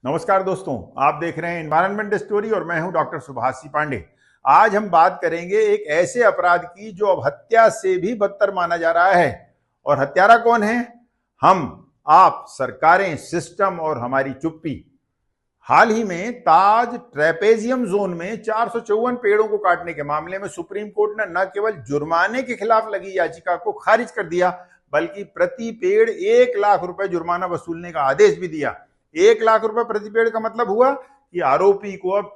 नमस्कार दोस्तों, आप देख रहे हैं एनवायरनमेंट स्टोरी और मैं हूं डॉक्टर सुभाष पांडे। आज हम बात करेंगे एक ऐसे अपराध की जो अब हत्या से भी बदतर माना जा रहा है। और हत्यारा कौन है? हम, आप, सरकारें, सिस्टम और हमारी चुप्पी। हाल ही में ताज ट्रेपेजियम जोन में 454 पेड़ों को काटने के मामले में सुप्रीम कोर्ट ने न केवल जुर्माने के खिलाफ लगी याचिका को खारिज कर दिया, बल्कि प्रति पेड़ 1 लाख रुपए जुर्माना वसूलने का आदेश भी दिया। 1 लाख रुपए प्रति पेड़ का मतलब हुआ कि आरोपी को अब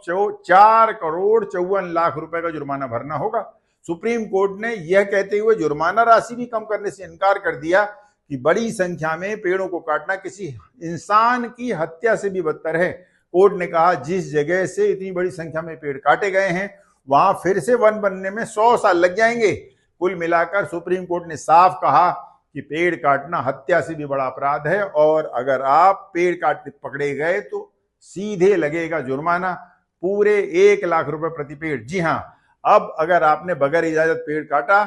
4 करोड़ 54 लाख रुपए का जुर्माना भरना होगा। सुप्रीम कोर्ट ने यह कहते हुए जुर्माना राशि भी कम करने से इनकार कर दिया कि बड़ी संख्या में पेड़ों को काटना किसी इंसान की हत्या से भी बदतर है। कोर्ट ने कहा, जिस जगह से इतनी बड़ी संख्या में पेड़ काटे गए हैं वहां फिर से वन बनने में 100 साल लग जाएंगे। कुल मिलाकर सुप्रीम कोर्ट ने साफ कहा कि पेड़ काटना हत्या से भी बड़ा अपराध है और अगर आप पेड़ काटते पकड़े गए तो सीधे लगेगा जुर्माना, पूरे 1 लाख रुपए प्रति पेड़। जी हां, अब अगर आपने बगैर इजाजत पेड़ काटा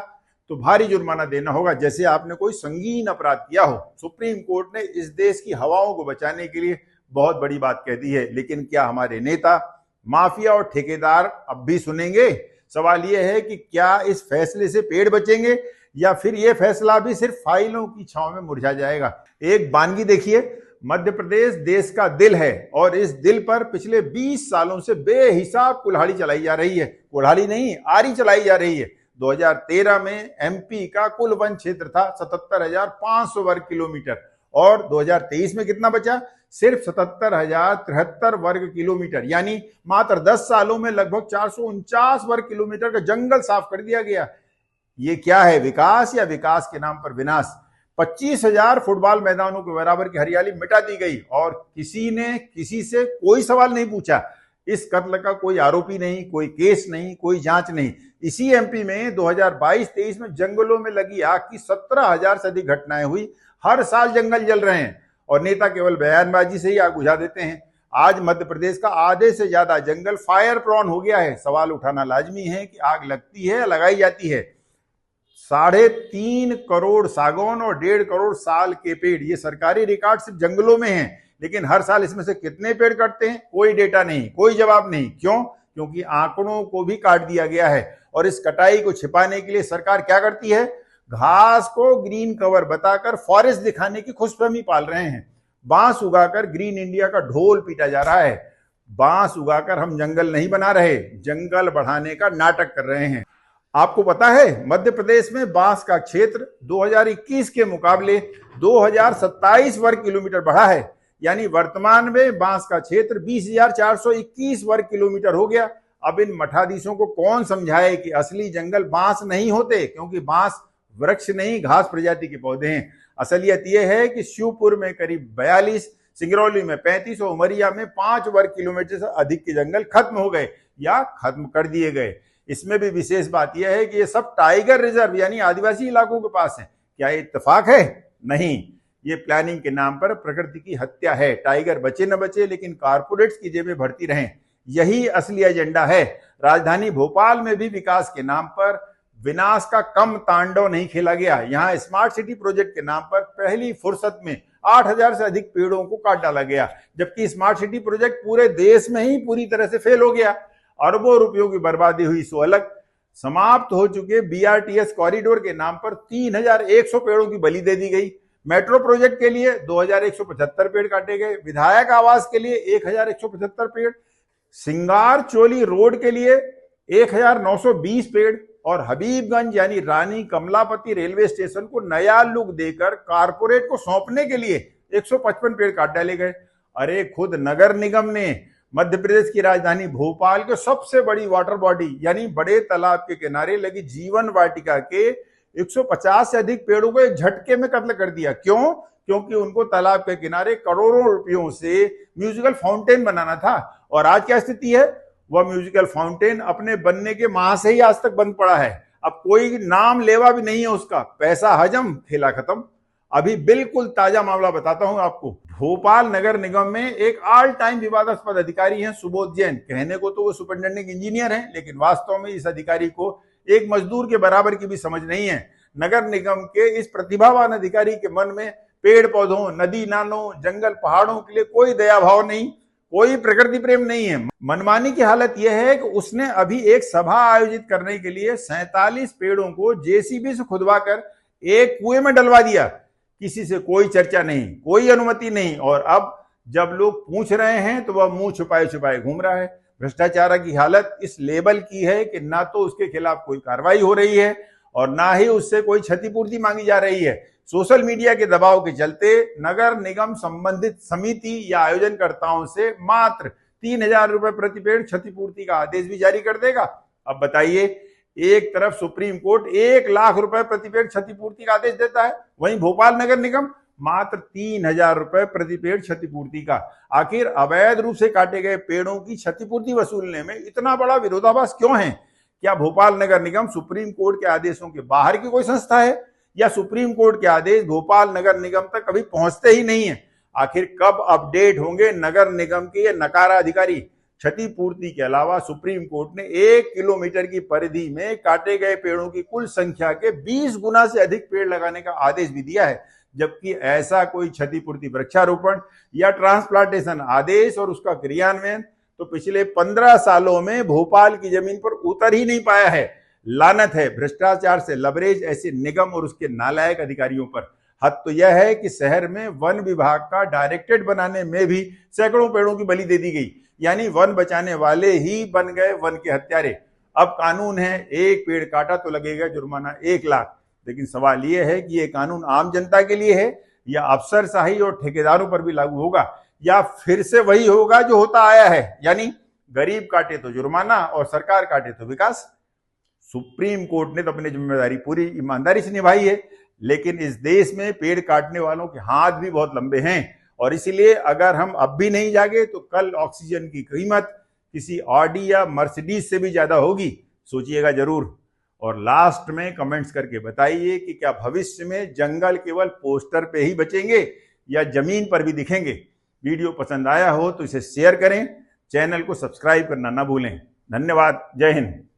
तो भारी जुर्माना देना होगा, जैसे आपने कोई संगीन अपराध किया हो। सुप्रीम कोर्ट ने इस देश की हवाओं को बचाने के लिए बहुत बड़ी बात कह दी है, लेकिन क्या हमारे नेता, माफिया और ठेकेदार अब भी सुनेंगे? सवाल यह है कि क्या इस फैसले से पेड़ बचेंगे या फिर यह फैसला भी सिर्फ फाइलों की छांव में मुरझा जाएगा। एक बानगी देखिए, मध्य प्रदेश देश का दिल है और इस दिल पर पिछले 20 सालों से बेहिसाब कुल्हाड़ी चलाई जा रही है। कुल्हाड़ी नहीं, आरी चलाई जा रही है। 2013 में एमपी का कुल वन क्षेत्र था 77,500 वर्ग किलोमीटर और 2023 में कितना बचा? सिर्फ 77,073 वर्ग किलोमीटर, यानी मात्र 10 सालों में लगभग 449 वर्ग किलोमीटर का जंगल साफ कर दिया गया। ये क्या है, विकास या विकास के नाम पर विनाश? 25,000 फुटबॉल मैदानों के बराबर की हरियाली मिटा दी गई और किसी ने किसी से कोई सवाल नहीं पूछा। इस कत्ल का कोई आरोपी नहीं, कोई केस नहीं, कोई जांच नहीं। इसी एमपी में 2022-23 में जंगलों में लगी आग की 17,000 से अधिक घटनाएं हुई। हर साल जंगल जल रहे हैं और नेता केवल बयानबाजी से ही आग बुझा देते हैं। आज मध्य प्रदेश का आधे से ज्यादा जंगल फायर प्रॉन हो गया है। सवाल उठाना लाजमी है कि आग लगती है, लगाई जाती है। 3.5 करोड़ सागौन और 1.5 करोड़ साल के पेड़, ये सरकारी रिकॉर्ड सिर्फ जंगलों में हैं, लेकिन हर साल इसमें से कितने पेड़ कटते हैं कोई डेटा नहीं, कोई जवाब नहीं। क्यों? क्योंकि आंकड़ों को भी काट दिया गया है। और इस कटाई को छिपाने के लिए सरकार क्या करती है? घास को ग्रीन कवर बताकर फॉरेस्ट दिखाने की खुशफहमी पाल रहे हैं। बांस उगाकर ग्रीन इंडिया का ढोल पीटा जा रहा है। बांस उगाकर हम जंगल नहीं बना रहे, जंगल बढ़ाने का नाटक कर रहे हैं। आपको पता है, मध्य प्रदेश में बांस का क्षेत्र 2021 के मुकाबले 2027 वर्ग किलोमीटर बढ़ा है, यानी वर्तमान में बांस का क्षेत्र 20,421 वर्ग किलोमीटर हो गया। अब इन मठाधीशों को कौन समझाए कि असली जंगल बांस नहीं होते, क्योंकि बांस वृक्ष नहीं, घास प्रजाति के पौधे हैं। असलियत यह है कि शिवपुर में करीब 42, सिंगरौली में 35 और उमरिया में 5 वर्ग किलोमीटर से अधिक के जंगल खत्म हो गए या खत्म कर दिए गए। इसमें भी विशेष बात यह है कि ये सब टाइगर रिजर्व यानी आदिवासी इलाकों के पास है। क्या ये इत्तेफाक है? नहीं, ये प्लानिंग के नाम पर प्रकृति की हत्या है। टाइगर बचे न बचे, लेकिन कारपोरेट्स की जेबें भरती रहें, यही असली एजेंडा है। राजधानी भोपाल में भी विकास के नाम पर विनाश का कम तांडव नहीं खेला गया। यहाँ स्मार्ट सिटी प्रोजेक्ट के नाम पर पहली फुर्सत में 8,000 से अधिक पेड़ों को काट डाला गया, जबकि स्मार्ट सिटी प्रोजेक्ट पूरे देश में ही पूरी तरह से फेल हो गया। अरबों रुपयों की बर्बादी हुई सो अलग। समाप्त हो चुके बीआरटीएस कॉरिडोर के नाम पर 3,100 पेड़ों की बलि दे दी गई। मेट्रो प्रोजेक्ट के लिए 2,175 पेड़ काटे गए। विधायक आवास के लिए 1,175 पेड़, सिंगार चोली रोड के लिए 1,920 पेड़ और हबीबगंज यानी रानी कमलापति रेलवे स्टेशन को नया लुक देकर कारपोरेट को सौंपने के लिए 155 पेड़ काट डाले गए। अरे खुद नगर निगम ने मध्य प्रदेश की राजधानी भोपाल के सबसे बड़ी वाटर बॉडी यानी बड़े तालाब के किनारे लगी जीवन वाटिका के 150 से अधिक पेड़ों को एक झटके में कत्ल कर दिया। क्यों? क्योंकि उनको तालाब के किनारे करोड़ों रुपयों से म्यूजिकल फाउंटेन बनाना था। और आज क्या स्थिति है? वह म्यूजिकल फाउंटेन अपने बनने के माह से ही आज तक बंद पड़ा है। अब कोई नाम लेवा भी नहीं है उसका। पैसा हजम, खेला खत्म। अभी बिल्कुल ताजा मामला बताता हूं आपको। भोपाल नगर निगम में एक ऑल टाइम विवादास्पद अधिकारी हैं सुबोध जैन। कहने को तो वो सुपरिटेंडेंट इंजीनियर हैं, लेकिन वास्तव में इस अधिकारी को एक मजदूर के बराबर की भी समझ नहीं है। नगर निगम के इस प्रतिभावान अधिकारी के मन में पेड़ पौधों, नदी नालों, जंगल पहाड़ों के लिए कोई दया भाव नहीं। कोई प्रकृति प्रेम नहीं है। मनमानी की हालत यह है कि उसने अभी एक सभा आयोजित करने के लिए 47 पेड़ों को जेसीबी से खुदवाकर एक कुएं में डलवा दिया। किसी से कोई चर्चा नहीं, कोई अनुमति नहीं, और अब जब लोग पूछ रहे हैं तो वह मुंह छुपाए छुपाए घूम रहा है। भ्रष्टाचार की हालत इस लेवल की है कि ना तो उसके खिलाफ कोई कार्रवाई हो रही है और ना ही उससे कोई क्षतिपूर्ति मांगी जा रही है। सोशल मीडिया के दबाव के चलते नगर निगम संबंधित समिति या आयोजनकर्ताओं से मात्र 3,000 रुपए प्रति पेड़ क्षतिपूर्ति का आदेश भी जारी कर देगा। अब बताइए, एक तरफ सुप्रीम कोर्ट 1 लाख रुपए प्रति पेड़ क्षतिपूर्ति का आदेश देता है, वहीं भोपाल नगर निगम मात्र 3,000 रुपए प्रति पेड़ क्षतिपूर्ति का। आखिर अवैध रूप से काटे गए पेड़ों की क्षतिपूर्ति वसूलने में इतना बड़ा विरोधाभास क्यों है? क्या भोपाल नगर निगम सुप्रीम कोर्ट के आदेशों के बाहर की कोई संस्था है, या सुप्रीम कोर्ट के आदेश भोपाल नगर निगम तक कभी पहुंचते ही नहीं है? आखिर कब अपडेट होंगे नगर निगम के ये नकारा अधिकारी? क्षतिपूर्ति के अलावा सुप्रीम कोर्ट ने 1 किलोमीटर की परिधि में काटे गए पेड़ों की कुल संख्या के 20 गुना से अधिक पेड़ लगाने का आदेश भी दिया है, जबकि ऐसा कोई क्षतिपूर्ति वृक्षारोपण या ट्रांसप्लांटेशन आदेश और उसका क्रियान्वयन तो पिछले 15 सालों में भोपाल की जमीन पर उतर ही नहीं पाया है। लानत है भ्रष्टाचार से लबरेज ऐसे निगम और उसके नालायक अधिकारियों पर। हद तो यह है कि शहर में वन विभाग का डायरेक्टेड बनाने में भी सैकड़ों पेड़ों की बलि दे दी गई, यानी वन बचाने वाले ही बन गए वन के हत्यारे। अब कानून है, एक पेड़ काटा तो लगेगा जुर्माना 1 लाख। लेकिन सवाल यह है कि यह कानून आम जनता के लिए है या अफसरशाही और ठेकेदारों पर भी लागू होगा, या फिर से वही होगा जो होता आया है, यानी गरीब काटे तो जुर्माना और सरकार काटे तो विकास। सुप्रीम कोर्ट ने तो अपनी जिम्मेदारी पूरी ईमानदारी से निभाई है, लेकिन इस देश में पेड़ काटने वालों के हाथ भी बहुत लंबे हैं, और इसीलिए अगर हम अब भी नहीं जागे तो कल ऑक्सीजन की कीमत किसी ऑडी या मर्सिडीज से भी ज्यादा होगी। सोचिएगा जरूर। और लास्ट में कमेंट्स करके बताइए कि क्या भविष्य में जंगल केवल पोस्टर पे ही बचेंगे या जमीन पर भी दिखेंगे। वीडियो पसंद आया हो तो इसे शेयर करें, चैनल को सब्सक्राइब करना ना भूलें। धन्यवाद। जय हिंद।